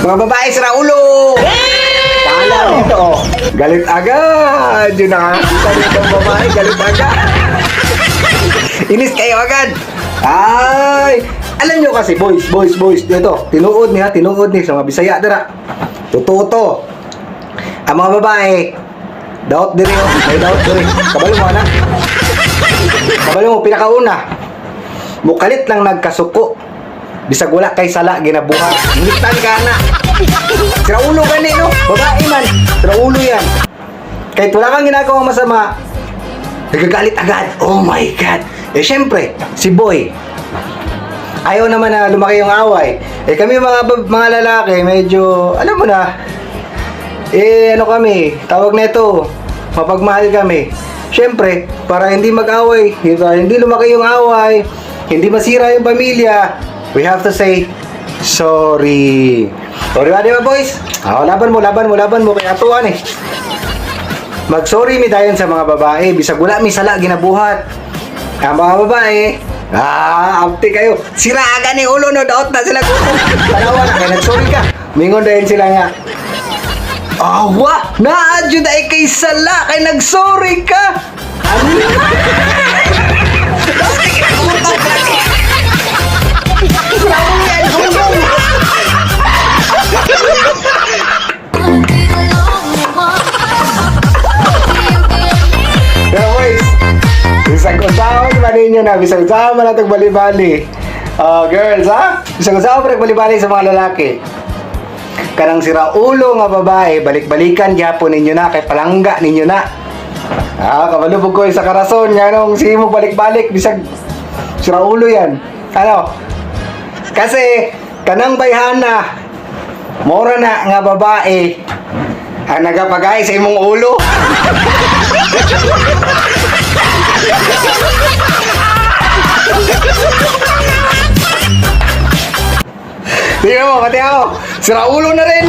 Mga babae, sira ulo! Kala dito, galit agad! Yung nakakita dito ang babae, galit agad! Inis kayo agad! Ay! Alam nyo kasi, boys, dito, tinuod niya sa mga Bisaya, dara. Totoo to. Ang mga babae, daot diri, may daot diri. Kabalo mo, anak. Kabalo mo, pinakauna. Mukalit lang nagkasuko. Bisag wala kay sala, ginabuhat. Ngitan ka na. Sira ulo ka no? Babae man. Sira ulo yan. Kahit wala kang ginagawang masama, nagagalit agad. Oh my God. Eh, syempre, si Boy, ayaw naman na lumaki yung away. Eh, kami mga lalaki, medyo, alam mo na, ano kami, tawag na ito, mapagmahal kami. Syempre, para hindi mag-away, hindi lumaki yung away, hindi masira yung pamilya, we have to say, sorry. Sorry ba, di ba, boys? Laban mo, kaya tuwan eh. Mag-sorry mi dayon sa mga babae, bisag wala mi sala ginabuhat. Ang mga babae, apti kayo. Sira aga ni ulo no, daot na sila gusto. Tanawa na, kaya nag-sorry ka. Mingon dahil sila nga. Awa, naadyo dahil kay sala, kay nag-sorry ka. Ano na? Dapat kay kinakutang ka niya. Siraw yan, hungong. Kaya boys, bisag usawan man ninyo na, bisag usawan man natong bali-bali. Girls ha, bisag usawan man bali-bali sa mga lalaki. Kanang sira ulo nga babae, balik-balikan gyapon ninyo na, kay palangga ninyo na. Kamalubog ko sa karason, nga nung sige mo balik-balik, bisag sira ulo yan. Ano? Kasi, kanang bayhana, mora na nga babae, ang nagapagay sa imong ulo. Tingnan mo, pati ako, sira ulo na rin.